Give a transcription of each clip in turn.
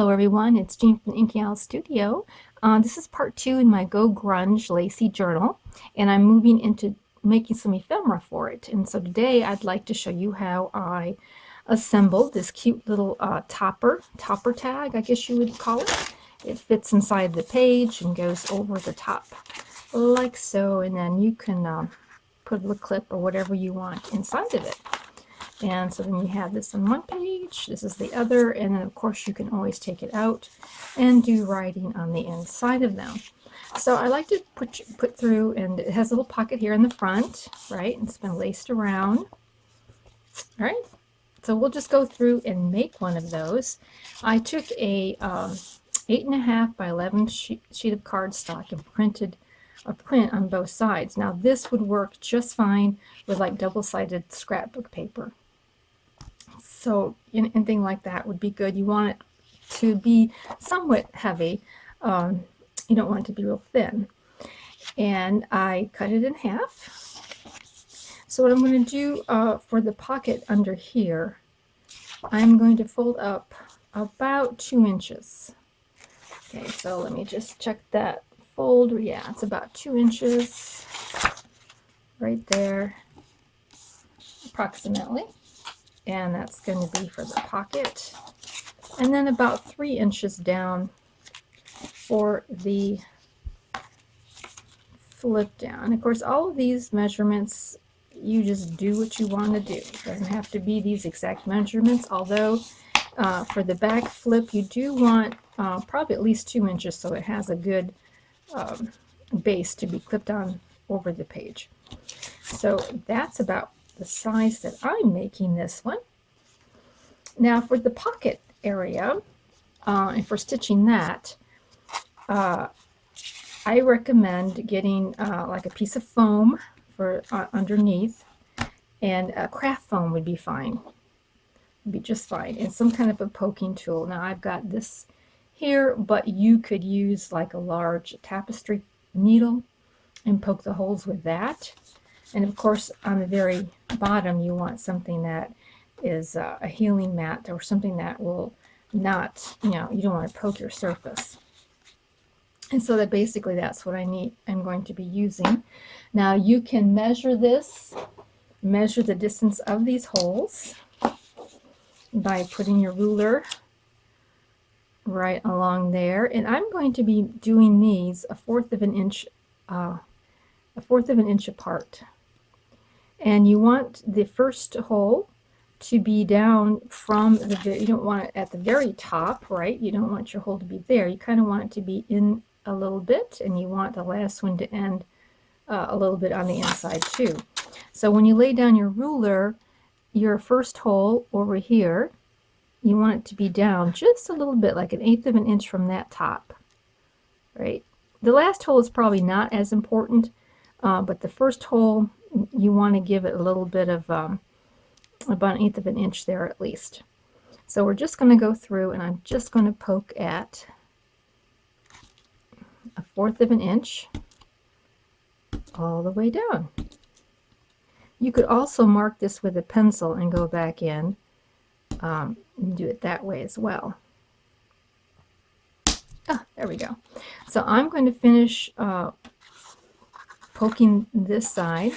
Hello everyone, it's Jean from the Inky Owl Studio. This is part 2 in my Go Grunge Lacy journal, and I'm moving into making some ephemera for it. And so today I'd like to show you how I assembled this cute little topper tag, I guess you would call it. It fits inside the page and goes over the top like so, and then you can put a clip or whatever you want inside of it. And so then you have this on one page, this is the other, and then of course you can always take it out and do writing on the inside of them. So I like to put through, and it has a little pocket here in the front, right? And it's been laced around. All right, so we'll just go through and make one of those. I took a 8.5 by 11 sheet of cardstock and printed a print on both sides. Now this would work just fine with like double-sided scrapbook paper. So anything like that would be good. You want it to be somewhat heavy. You don't want it to be real thin. And I cut it in half. So what I'm going to do for the pocket under here, I'm going to fold up about 2 inches. Okay, so let me just check that fold. Yeah, it's about 2 inches right there, approximately. And that's going to be for the pocket, and then about 3 inches down for the flip down. Of course, all of these measurements, you just do what you want to do. It doesn't have to be these exact measurements, although for the back flip you do want probably at least 2 inches so it has a good base to be clipped on over the page. So that's about the size that I'm making this one. Now for the pocket area, and for stitching that, I recommend getting like a piece of foam for underneath, and a craft foam would be fine. Would be just fine, and some kind of a poking tool. Now I've got this here, but you could use like a large tapestry needle and poke the holes with that. And of course, on the very bottom, you want something that is a healing mat or something that will not, you don't want to poke your surface. And so that basically that's what I'm going to be using. Now you can measure this, measure the distance of these holes by putting your ruler right along there. And I'm going to be doing these a fourth of an inch apart. And you want the first hole to be down from you don't want it at the very top, right? You don't want your hole to be there. You kind of want it to be in a little bit, and you want the last one to end a little bit on the inside too. So when you lay down your ruler, your first hole over here, you want it to be down just a little bit, like 1/8 of an inch from that top, right? The last hole is probably not as important, but the first hole, you want to give it a little bit of about 1/8 of an inch there at least. So we're just going to go through, and I'm just going to poke at 1/4 of an inch all the way down. You could also mark this with a pencil and go back in and do it that way as well. There we go. So I'm going to finish poking this side.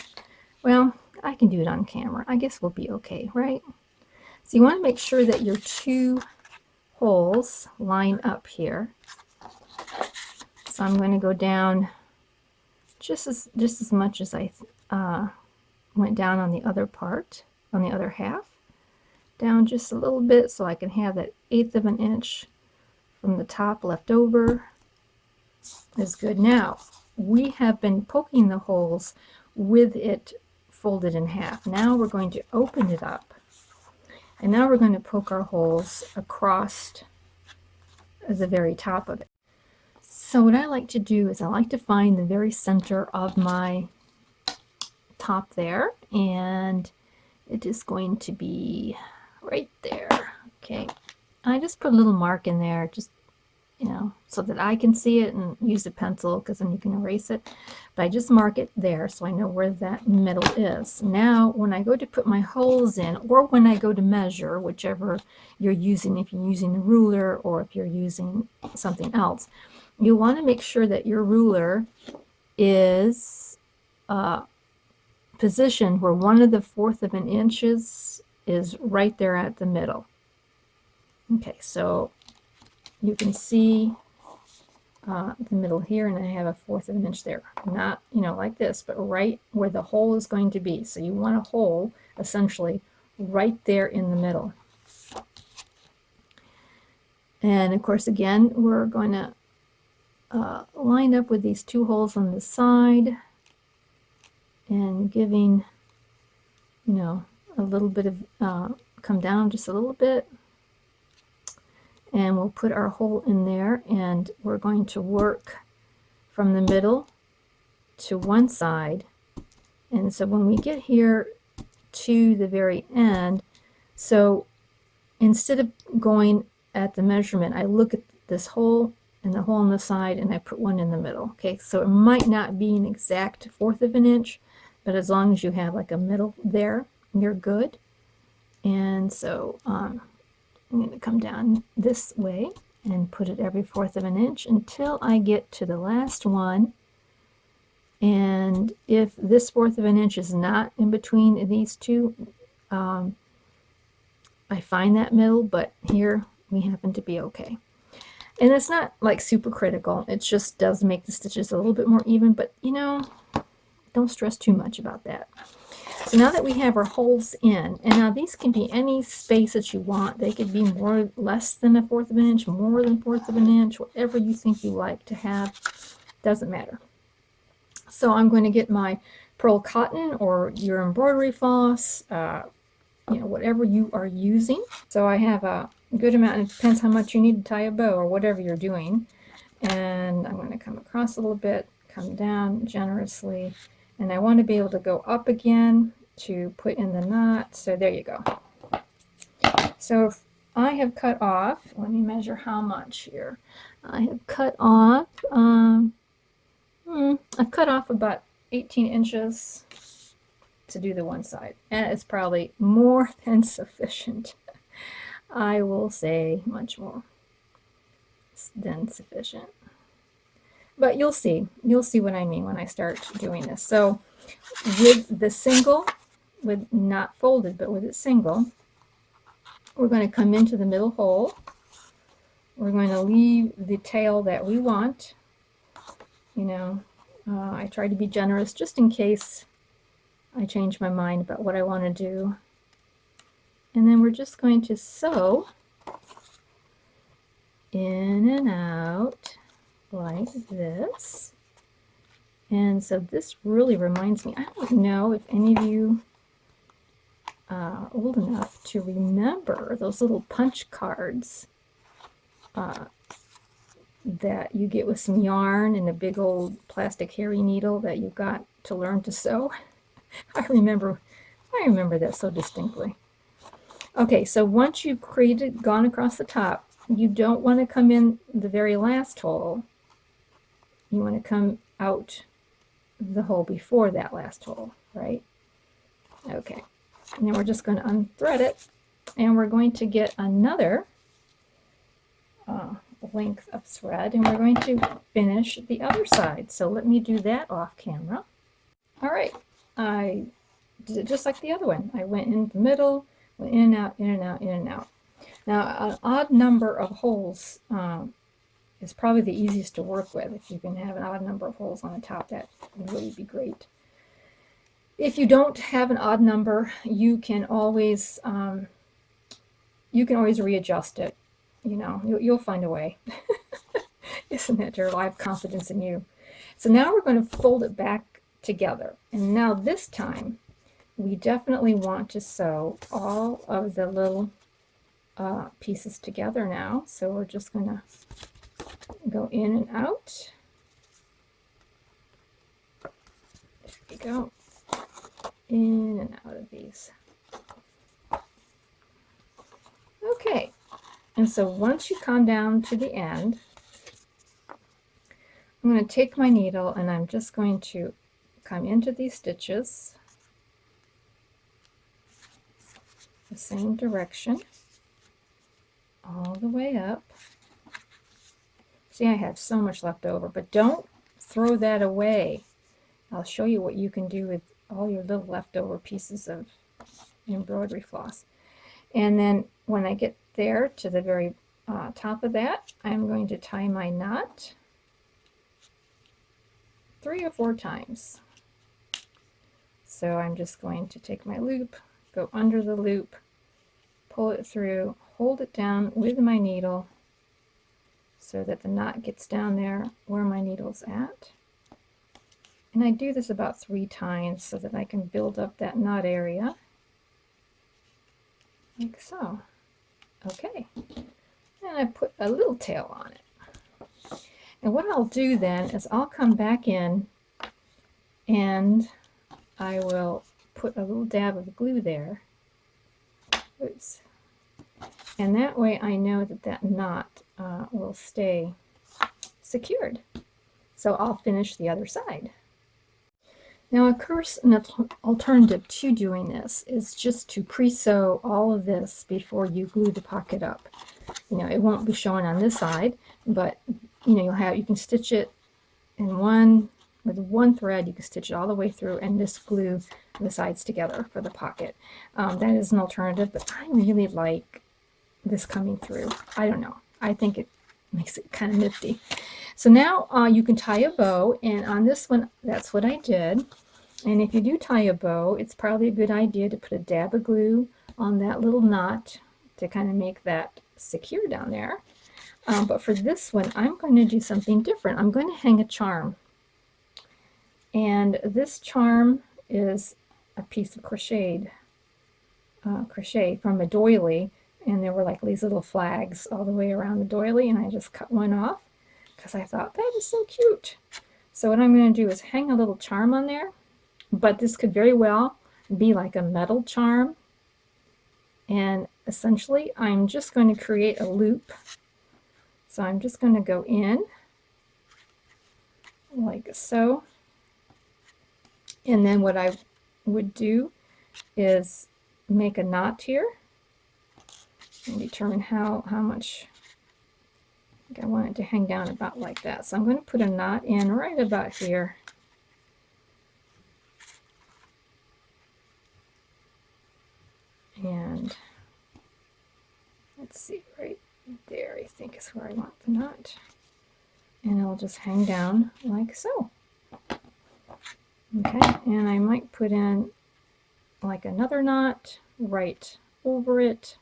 Well, I can do it on camera. I guess we'll be okay, right? So you want to make sure that your 2 holes line up here. So I'm going to go down just as much as I went down on the other part, on the other half. Down just a little bit so I can have that 1/8 of an inch from the top left over. Is good. Now we have been poking the holes with it folded in half. Now we're going to open it up, and now we're going to poke our holes across the very top of it. So what I like to do is I like to find the very center of my top there, and it is going to be right there. Okay, I just put a little mark in there, just you know, so that I can see it and use a pencil because then you can erase it. But I just mark it there so I know where that middle is. Now, when I go to put my holes in, or when I go to measure, whichever you're using, if you're using a ruler or if you're using something else, you want to make sure that your ruler is positioned where 1/4 of an inch is right there at the middle. Okay, so you can see the middle here, and I have 1/4 of an inch there. Not, you know, like this, but right where the hole is going to be. So you want a hole essentially right there in the middle. And of course, again, we're going to line up with these 2 holes on the side and giving, you know, a little bit of come down just a little bit. And we'll put our hole in there, and we're going to work from the middle to one side. And so when we get here to the very end, so instead of going at the measurement, I look at this hole and the hole on the side, and I put one in the middle. Okay, so it might not be an exact 1/4 of an inch, but as long as you have like a middle there, you're good. And so I'm going to come down this way and put it every 1/4 of an inch until I get to the last one. And if this 1/4 of an inch is not in between these two, I find that middle, but here we happen to be okay. And it's not like super critical. It just does make the stitches a little bit more even, but you know, don't stress too much about that. So now that we have our holes in, and now these can be any space that you want. They could be more, less than 1/4 of an inch, more than 1/4 of an inch, whatever you think you like to have, doesn't matter. So I'm going to get my pearl cotton or your embroidery floss, you know, whatever you are using. So I have a good amount, and it depends how much you need to tie a bow or whatever you're doing. And I'm going to come across a little bit, come down generously, and I want to be able to go up again to put in the knot. So there you go. So if I have cut off, let me measure how much here. I have cut off, I've cut off about 18 inches to do the one side, and it's probably more than sufficient. I will say much more than sufficient. But you'll see what I mean when I start doing this. So with the single, with not folded, but with it single, we're going to come into the middle hole. We're going to leave the tail that we want. You know, I try to be generous just in case I change my mind about what I want to do. And then we're just going to sew in and out like this. And so this really reminds me, I don't know if any of you are old enough to remember those little punch cards that you get with some yarn and a big old plastic hairy needle that you got to learn to sew. I remember that so distinctly. Okay, so once you've gone across the top, you don't want to come in the very last hole. You want to come out the hole before that last hole, right? Okay, and then we're just going to unthread it, and we're going to get another length of thread, and we're going to finish the other side. So let me do that off camera. All right, I did it just like the other one. I went in the middle, went in and out, in and out, in and out. Now, an odd number of holes is probably the easiest to work with. If you can have an odd number of holes on the top, that would really be great. If you don't have an odd number, you can always readjust it. You know, you'll find a way. Isn't it, Gerald? I have confidence in you. So now we're going to fold it back together. And now this time, we definitely want to sew all of the little pieces together now. So we're just going to go in and out. There we go. In and out of these. Okay. And so once you come down to the end, I'm going to take my needle and I'm just going to come into these stitches the same direction all the way up. See, I have so much left over, but don't throw that away. I'll show you what you can do with all your little leftover pieces of embroidery floss. And then when I get there to the very top of that, I'm going to tie my knot 3 or 4 times. So I'm just going to take my loop, go under the loop, pull it through, hold it down with my needle so that the knot gets down there where my needle's at. And I do this about 3 times so that I can build up that knot area, like so. Okay, and I put a little tail on it. And what I'll do then is I'll come back in and I will put a little dab of glue there. Oops. And that way I know that that knot will stay secured. So I'll finish the other side. Now, of course, an alternative to doing this is just to pre-sew all of this before you glue the pocket up. You know, it won't be showing on this side, but you know, you can stitch it in with one thread. You can stitch it all the way through and just glue the sides together for the pocket. That is an alternative, but I really like this coming through. I don't know. I think it makes it kind of nifty. So now you can tie a bow, and on this one, that's what I did. And if you do tie a bow, it's probably a good idea to put a dab of glue on that little knot to kind of make that secure down there. But for this one, I'm going to do something different. I'm going to hang a charm. And this charm is a piece of crochet from a doily. And there were like these little flags all the way around the doily, and I just cut one off because I thought that is so cute. So what I'm going to do is hang a little charm on there, but this could very well be like a metal charm. And essentially I'm just going to create a loop. So I'm just going to go in like so. And then what I would do is make a knot here and determine how much I want it to hang down about like that. So I'm going to put a knot in right about here. And let's see, right there I think is where I want the knot. And it'll just hang down like so. Okay, and I might put in like another knot right over it.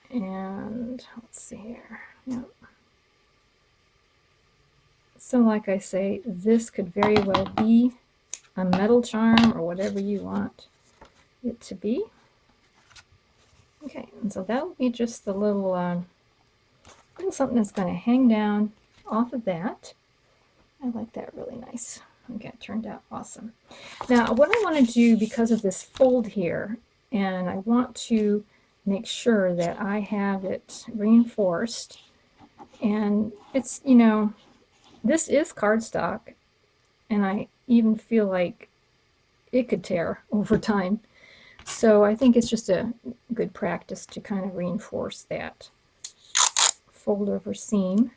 And let's see here. Yep. So like I say, this could very well be a metal charm or whatever you want it to be. Okay, and so that'll be just the little something that's going to hang down off of that. I like that, really nice. Okay, it turned out awesome. Now what I want to do, because of this fold here, and I want to make sure that I have it reinforced, and it's, you know, this is cardstock, and I even feel like it could tear over time. So I think it's just a good practice to kind of reinforce that fold over seam.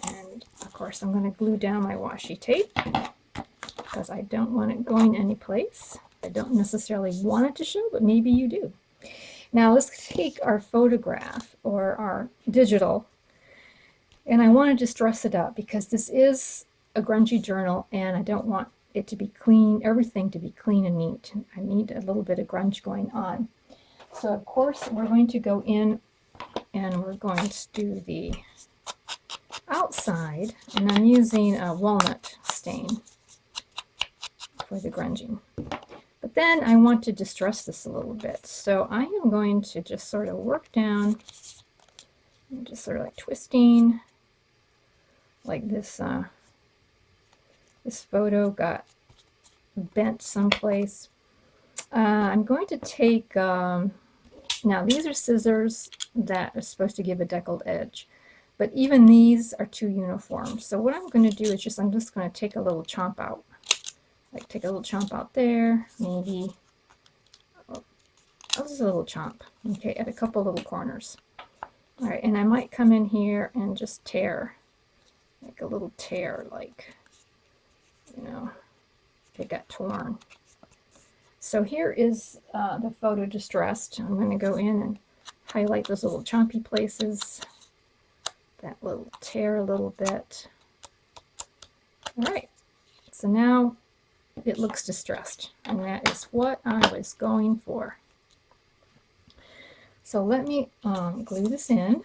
And of course I'm going to glue down my washi tape because I don't want it going anyplace. I don't necessarily want it to show, but maybe you do. Now let's take our photograph or our digital, and I want to just dress it up because this is a grungy journal and I don't want it to be clean, everything to be clean and neat. I need a little bit of grunge going on. So of course we're going to go in and we're going to do the outside, and I'm using a walnut stain for the grunging. But then I want to distress this a little bit. So I am going to just sort of work down and just sort of like twisting like this. This photo got bent someplace. I'm going to take Now these are scissors that are supposed to give a deckled edge, but even these are too uniform. So what I'm going to do is I'm just going to take a little chomp out. Like take a little chomp out there, maybe, oh, just a little chomp, okay, at a couple little corners. All right, and I might come in here and just tear, like a little tear, like, you know, it got torn. So here is the photo distressed. I'm going to go in and highlight those little chompy places, that little tear a little bit. All right, so now it looks distressed, and that is what I was going for. So let me glue this in.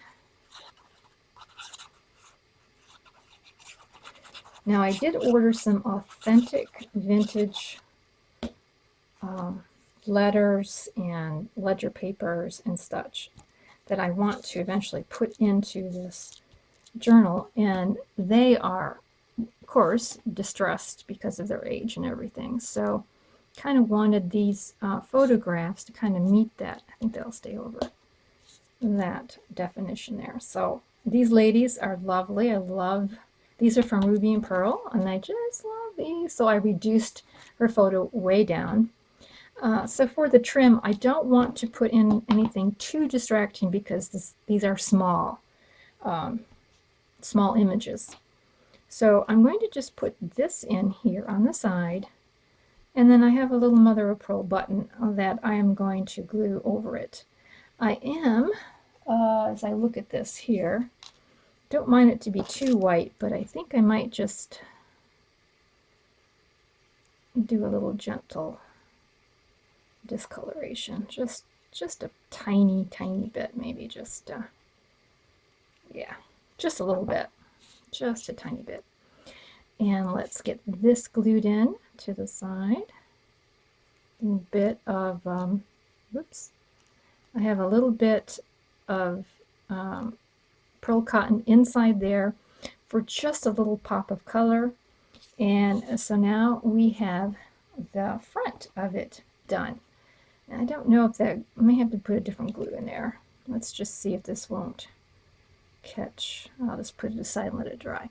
Now I did order some authentic vintage letters and ledger papers and such that I want to eventually put into this journal, and they are, of course, distressed because of their age and everything. So kind of wanted these photographs to kind of meet that. I think they'll stay over that definition there. So these ladies are lovely. I love these. Are from Ruby and Pearl, and I just love these. So I reduced her photo way down. So for the trim, I don't want to put in anything too distracting because these are small images. So I'm going to just put this in here on the side, and then I have a little mother of pearl button that I am going to glue over it. I am, as I look at this here, don't mind it to be too white, but I think I might just do a little gentle discoloration, just a tiny bit, maybe just yeah, just a little bit, just a tiny bit. And let's get this glued in to the side. A bit of whoops, I have a little bit of pearl cotton inside there for just a little pop of color. And so now we have the front of it done. I don't know if that, I may have to put a different glue in there. Let's just see if this won't catch. I'll just put it aside and let it dry.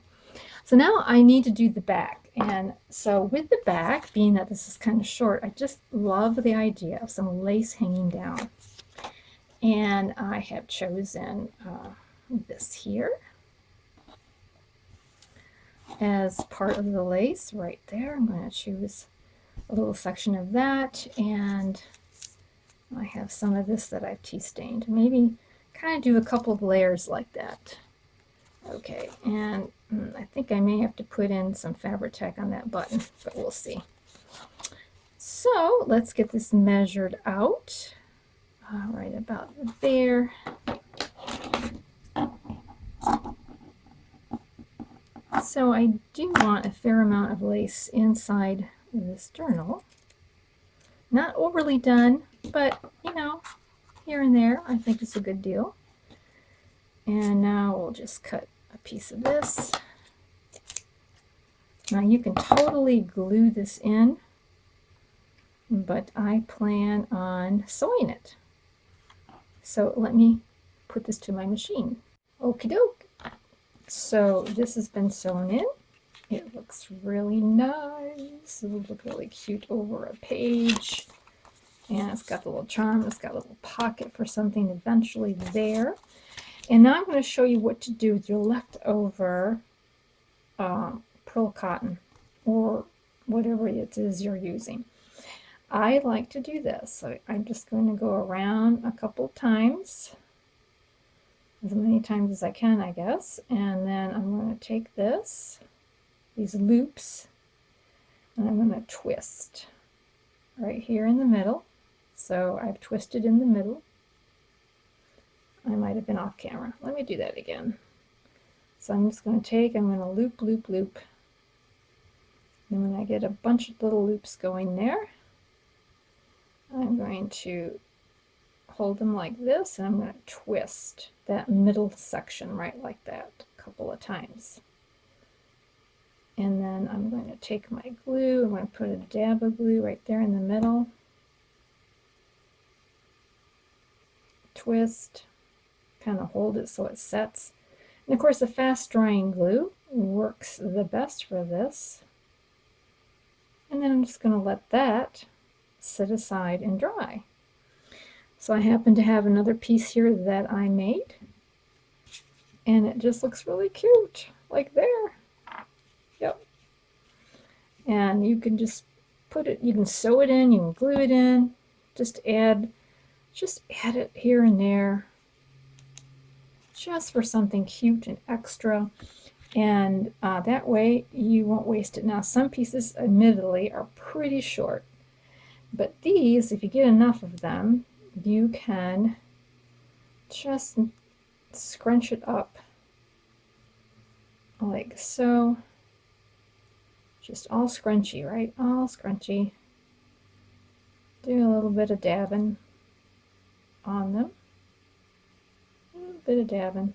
So now I need to do the back. And so with the back, being that this is kind of short, I just love the idea of some lace hanging down. And I have chosen this here as part of the lace right there. I'm going to choose a little section of that, and I have some of this that I've tea stained. Maybe kind of do a couple of layers like that. Okay, and I think I may have to put in some Fabri-Tac on that button, but we'll see. So let's get this measured out. Right about there. So I do want a fair amount of lace inside this journal. Not overly done, but you know, here and there, I think it's a good deal. And now we'll just cut a piece of this. Now you can totally glue this in, but I plan on sewing it. So let me put this to my machine. Okie doke. So this has been sewn in. It looks really nice. It'll look really cute over a page. And it's got the little charm. It's got a little pocket for something eventually there. And now I'm going to show you what to do with your leftover pearl cotton or whatever it is you're using. I like to do this. So I'm just going to go around a couple times, as many times as I can, I guess. And then I'm going to take these loops, and I'm going to twist right here in the middle. So I've twisted in the middle. I might have been off camera. Let me do that again. So I'm just going to take, I'm going to loop, loop, loop. And when I get a bunch of little loops going there, I'm going to hold them like this, and I'm going to twist that middle section right like that a couple of times. And then I'm going to take my glue, I'm going to put a dab of glue right there in the middle. twist, kind of hold it so it sets. And of course, the fast drying glue works the best for this. And then I'm just going to let that sit aside and dry. So I happen to have another piece here that I made, and it just looks really cute, like there. Yep. And you can just put it, you can sew it in, you can glue it in, just add it here and there, just for something cute and extra. And that way you won't waste it. Now, some pieces admittedly are pretty short, but these, if you get enough of them, you can just scrunch it up like so. Just all scrunchy, right? All scrunchy. Do a little bit of dabbing on them. A little bit of dabbing.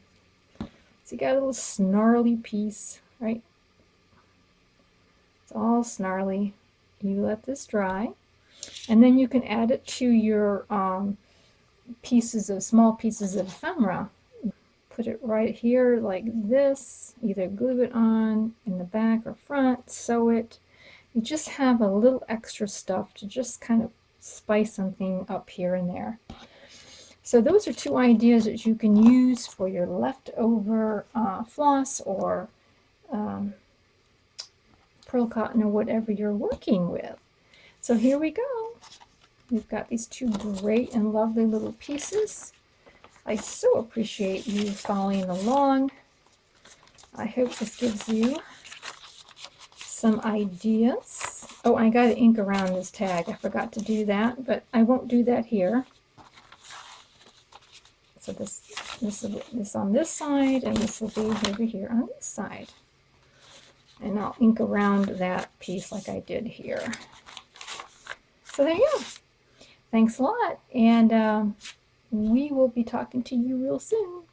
So you got a little snarly piece, right? It's all snarly. You let this dry, and then you can add it to your small pieces of ephemera. Put it right here like this. Either glue it on in the back or front, sew it. You just have a little extra stuff to just kind of spice something up here and there. So those are two ideas that you can use for your leftover floss or pearl cotton or whatever you're working with. So here we go. We've got these two great and lovely little pieces. I so appreciate you following along. I hope this gives you some ideas. Oh, I got to ink around this tag. I forgot to do that, but I won't do that here. So this on this side, and this will be over here on this side. And I'll ink around that piece like I did here. So there you go. Thanks a lot, and we will be talking to you real soon.